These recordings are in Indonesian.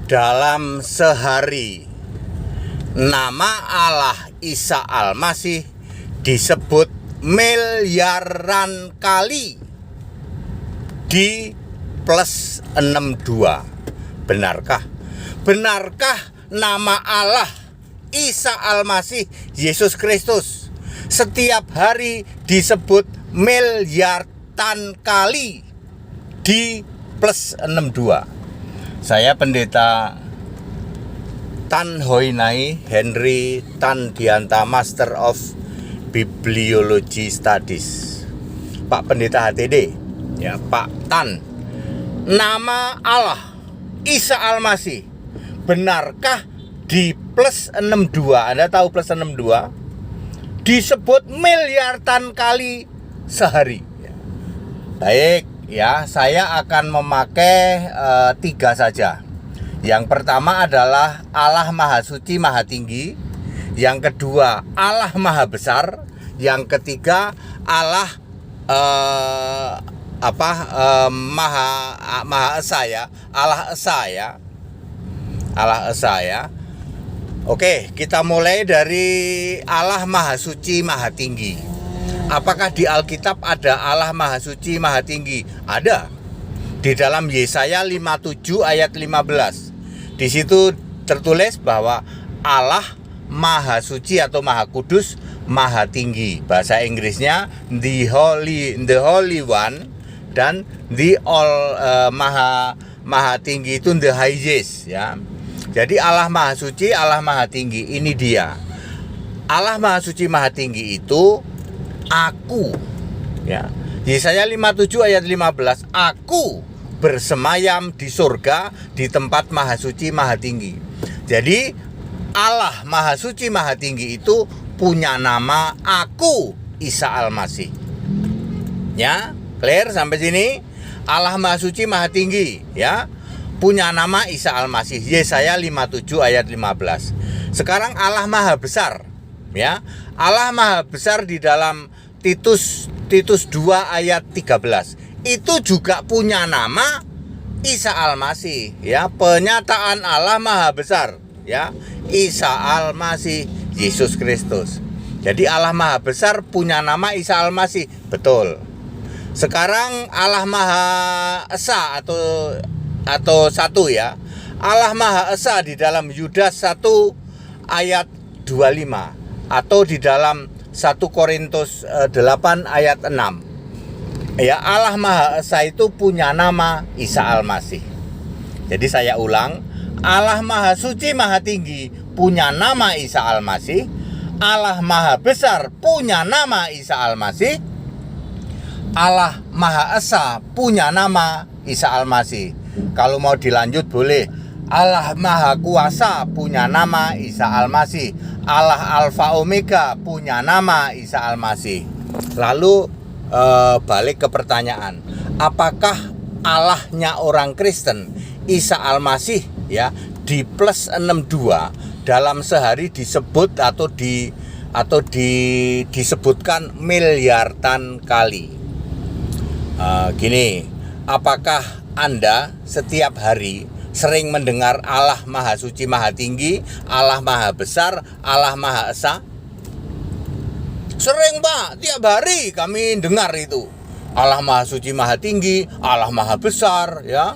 dalam sehari nama Allah Isa Al-Masih disebut miliaran kali di plus 62. Benarkah? Benarkah nama Allah Isa Al-Masih Yesus Kristus setiap hari disebut miliaran kali di plus 62? Saya Pendeta Tan Hoinai Henry Tan Dianta, Master of Bibliology Studies. Pak Pendeta HTD, ya Pak Tan. Nama Allah Isa Al-Masih benarkah di plus 62? Anda tahu plus 62? Disebut miliaran kali sehari. Baik, ya, saya akan memakai 3 saja. Yang pertama adalah Allah Maha Suci Maha Tinggi. Yang kedua Allah Maha Besar. Yang ketiga Allah Maha Esa ya. Allah Esa ya. Allah Esa ya. Oke, kita mulai dari Allah Maha Suci Maha Tinggi. Apakah di Alkitab ada Allah Maha Suci Maha Tinggi? Ada. Di dalam Yesaya 57 ayat 15. Di situ tertulis bahwa Allah Maha Suci atau Maha Kudus, Maha Tinggi. Bahasa Inggrisnya the Holy One, dan the Maha Tinggi itu the highest ya. Jadi Allah Maha Suci, Allah Maha Tinggi, ini dia. Allah Maha Suci Maha Tinggi itu aku, ya. Yesaya 57 ayat 15, aku bersemayam di surga di tempat Maha Suci Maha Tinggi. Jadi Allah Maha Suci Maha Tinggi itu punya nama aku Isa Al-Masih. Ya, clear sampai sini? Allah Maha Suci Maha Tinggi, ya, punya nama Isa Al-Masih. Yesaya 57 ayat 15. Sekarang Allah Maha Besar, ya. Allah Maha Besar di dalam Titus 2 ayat 13. Itu juga punya nama Isa Al-Masih, ya. Penyataan Allah Maha Besar, ya. Isa Al-Masih Yesus Kristus. Jadi Allah Maha Besar punya nama Isa Al-Masih. Betul. Sekarang Allah Maha Esa atau satu ya. Allah Maha Esa di dalam Yudas 1 ayat 25 atau di dalam 1 Korintus 8 ayat 6. Ya, Allah Maha Esa itu punya nama Isa Al-Masih. Jadi saya ulang, Allah Maha Suci Maha Tinggi punya nama Isa Al-Masih. Allah Maha Besar punya nama Isa Al-Masih. Allah Maha Esa punya nama Isa Al-Masih. Kalau mau dilanjut boleh. Allah Maha Kuasa punya nama Isa Al-Masih. Allah Alfa Omega punya nama Isa Al-Masih. Lalu balik ke pertanyaan, apakah Allahnya orang Kristen Isa Al-Masih ya di plus 62 dalam sehari disebut disebutkan miliaran kali? Gini, apakah Anda setiap hari sering mendengar Allah Maha Suci Maha Tinggi, Allah Maha Besar, Allah Maha Esa? Sering, Pak, tiap hari kami dengar itu. Allah Maha Suci Maha Tinggi, Allah Maha Besar, ya.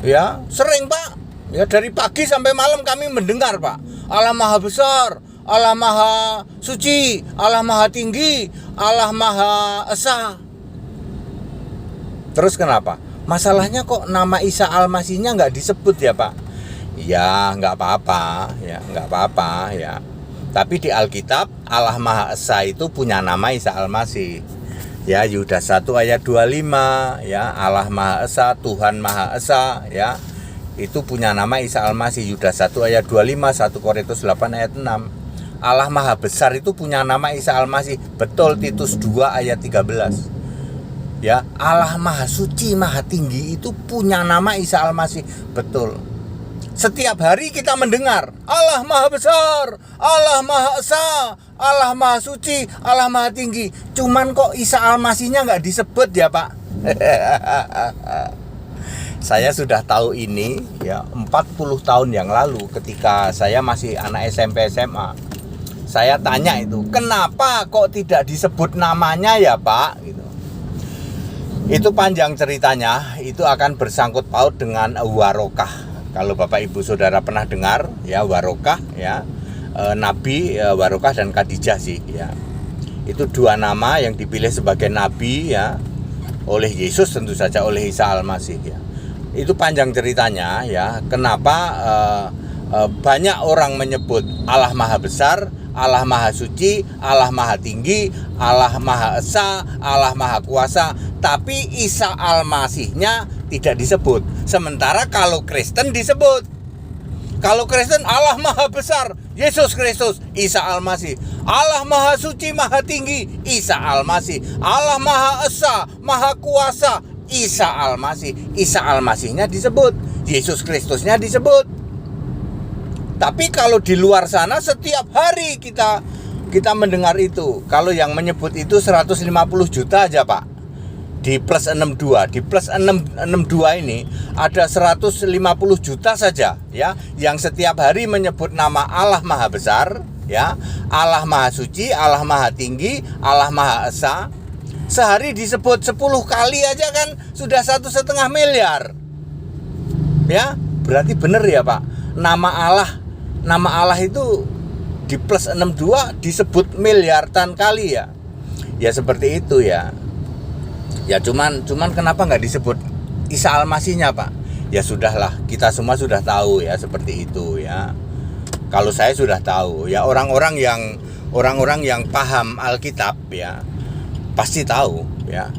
Ya, sering, Pak. Ya, dari pagi sampai malam kami mendengar, Pak. Allah Maha Besar, Allah Maha Suci, Allah Maha Tinggi, Allah Maha Esa. Terus kenapa? Masalahnya kok nama Isa Al-Masihnya nggak disebut ya, Pak? Ya, nggak apa-apa, ya, nggak apa-apa, ya. Tapi di Alkitab Allah Maha Esa itu punya nama Isa Al-Masih. Ya, Yudas 1 ayat 25, ya, Allah Maha Esa, Tuhan Maha Esa, ya. Itu punya nama Isa Al-Masih. Yudas 1 ayat 25, 1 Korintus 8 ayat 6. Allah Maha Besar itu punya nama Isa Al-Masih. Betul, Titus 2 ayat 13. Ya, Allah Maha Suci Maha Tinggi itu punya nama Isa Al-Masih. Betul. Setiap hari kita mendengar Allah Maha Besar, Allah Maha Esa, Allah Maha Suci, Allah Maha Tinggi. Cuman kok Isa Al-Masihnya nggak disebut ya, Pak? Saya sudah tahu ini ya 40 tahun yang lalu ketika saya masih anak SMP SMA. Saya tanya itu, kenapa kok tidak disebut namanya ya Pak? Gitu. Itu panjang ceritanya, itu akan bersangkut paut dengan Warokah. Kalau Bapak Ibu Saudara pernah dengar ya Warokah ya, Nabi Warokah dan Khadijah sih ya. Itu dua nama yang dipilih sebagai nabi ya oleh Yesus, tentu saja oleh Isa Al-Masih ya. Itu panjang ceritanya ya. Kenapa banyak orang menyebut Allah Maha Besar, Allah Maha Suci, Allah Maha Tinggi, Allah Maha Esa, Allah Maha Kuasa, tapi Isa Al-Masihnya tidak disebut. Sementara kalau Kristen disebut. Kalau Kristen Allah Maha Besar, Yesus Kristus, Isa Al-Masih. Allah Maha Suci, Maha Tinggi, Isa Al-Masih. Allah Maha Esa, Maha Kuasa, Isa Al-Masih. Isa Al-Masihnya disebut, Yesus Kristusnya disebut. Tapi kalau di luar sana setiap hari kita mendengar itu. Kalau yang menyebut itu 150 juta aja Pak. Di plus 62, di plus 62 ini ada 150 juta saja ya, yang setiap hari menyebut nama Allah Maha Besar ya, Allah Maha Suci, Allah Maha Tinggi, Allah Maha Esa. Sehari disebut 10 kali aja kan sudah 1,5 miliar. Ya, berarti benar ya Pak. Nama Allah itu di plus 62 disebut miliaran kali ya. Ya seperti itu ya. Ya cuman kenapa nggak disebut Isa Al-Masihnya Pak? Ya sudahlah, kita semua sudah tahu ya seperti itu ya. Kalau saya sudah tahu ya, orang-orang yang paham Alkitab ya pasti tahu ya.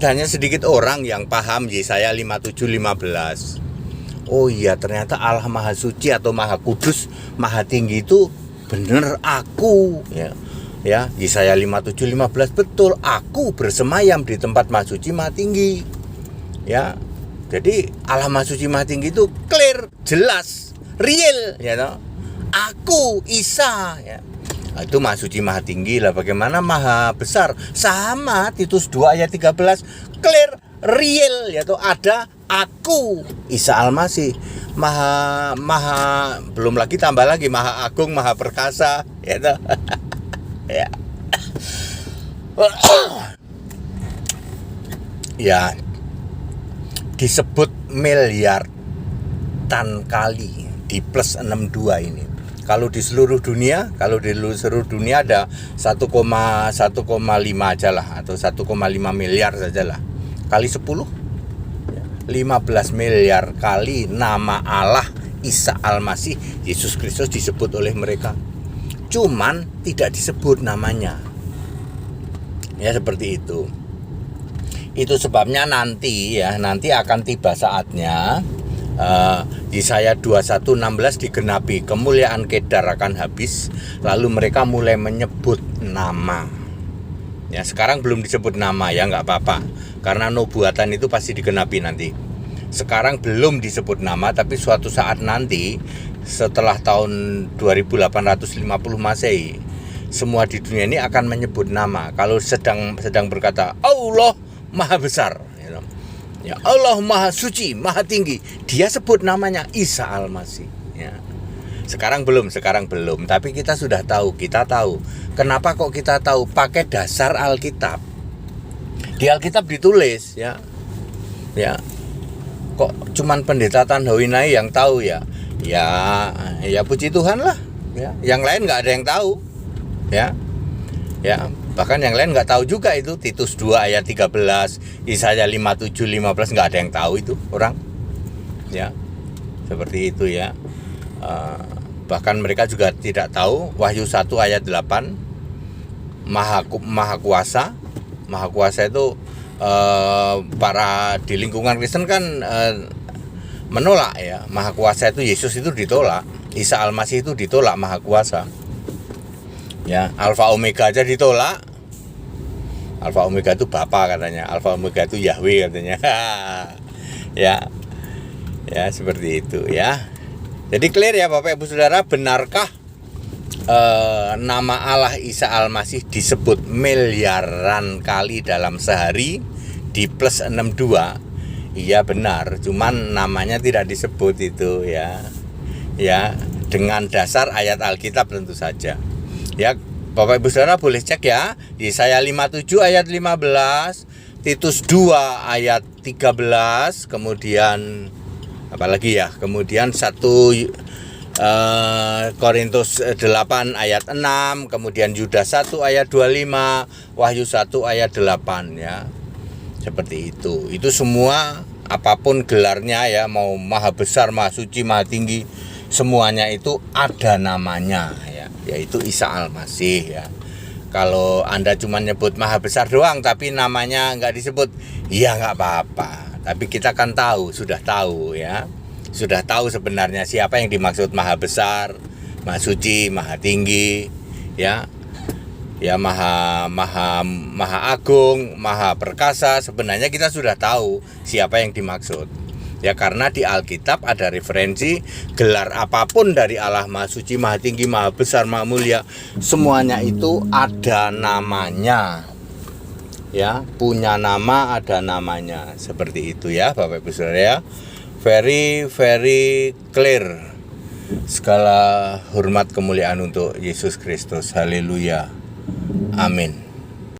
Hanya sedikit orang yang paham Yesaya 57:15. Oh iya, ternyata Allah Maha Suci atau Maha Kudus, Maha Tinggi itu bener aku ya. Ya, Yesaya 57:15 betul, aku bersemayam di tempat Maha Suci Maha Tinggi. Ya. Jadi Allah Maha Suci Maha Tinggi itu clear, jelas, real ya toh. Aku Isa ya. Itu Maha Suci Maha Tinggi lah. Bagaimana Maha Besar? Sama Titus 2 ayat 13 clear, real ya toh, ada aku Isa Al-Masih. Maha belum lagi tambah lagi Maha Agung, Maha Perkasa ya toh. Ya. Ya disebut miliaran kali di plus 62 ini. Kalau di seluruh dunia ada 1,5 aja lah, atau 1,5 miliar saja lah. Kali 10 15 miliar kali nama Allah Isa Al-Masih, Yesus Kristus disebut oleh mereka. Cuman tidak disebut namanya. Ya seperti itu. Itu sebabnya nanti akan tiba saatnya Yesaya 21:16 digenapi, kemuliaan Kedar akan habis, lalu mereka mulai menyebut nama. Ya sekarang belum disebut nama ya, nggak apa-apa, karena nubuatan itu pasti digenapi nanti. Sekarang belum disebut nama, tapi suatu saat nanti setelah tahun 2850 Masehi, semua di dunia ini akan menyebut nama. Kalau sedang berkata Allah Maha Besar, ya Allah Maha Suci, Maha Tinggi, dia sebut namanya Isa Al-Masih. Ya. Sekarang belum, tapi kita sudah tahu, kita tahu. Kenapa kok kita tahu? Pakai dasar Alkitab. Di Alkitab ditulis ya. Kok cuman pendeta Tanhowinai yang tahu ya? Ya puji Tuhan lah ya. Yang lain nggak ada yang tahu ya. Bahkan yang lain nggak tahu juga itu. Titus 2 ayat 13, Yesaya 57:15, nggak ada yang tahu itu orang ya. Seperti itu ya. Bahkan mereka juga tidak tahu Wahyu 1 ayat 8, Maha Kuasa. Maha Kuasa itu para di lingkungan Kristen kan menolak ya. Maha Kuasa itu Yesus itu ditolak, Isa Al-Masih itu ditolak, Maha Kuasa. Ya, Alfa Omega aja ditolak. Alfa Omega itu Bapa katanya, Alfa Omega itu Yahweh katanya. Ya seperti itu ya. Jadi clear ya Bapak Ibu Saudara, benarkah nama Allah Isa Al-Masih disebut miliaran kali dalam sehari di plus 62? Iya benar, cuman namanya tidak disebut itu ya. Ya, dengan dasar ayat Alkitab tentu saja. Ya, Bapak Ibu Saudara boleh cek ya. Yesaya 57 ayat 15, Titus 2 ayat 13, kemudian apalagi ya? Kemudian 1 Korintus 8 ayat 6, kemudian Yudas 1 ayat 25, Wahyu 1 ayat 8 ya. Seperti itu. Itu semua apapun gelarnya ya, mau maha besar, maha suci, maha tinggi, semuanya itu ada namanya ya, yaitu Isa Al-Masih ya. Kalau Anda cuma nyebut maha besar doang tapi namanya nggak disebut, ya nggak apa-apa. Tapi kita kan tahu, sudah tahu ya. Sudah tahu sebenarnya siapa yang dimaksud maha besar, maha suci, maha tinggi ya. Ya maha agung, maha perkasa, sebenarnya kita sudah tahu siapa yang dimaksud. Ya karena di Alkitab ada referensi gelar apapun dari Allah Maha Suci, Maha Tinggi, Maha Besar, Maha Mulia, semuanya itu ada namanya. Ya, punya nama, ada namanya. Seperti itu ya Bapak Ibu Saudara ya. Very clear. Segala hormat kemuliaan untuk Yesus Kristus. Haleluya. Amin.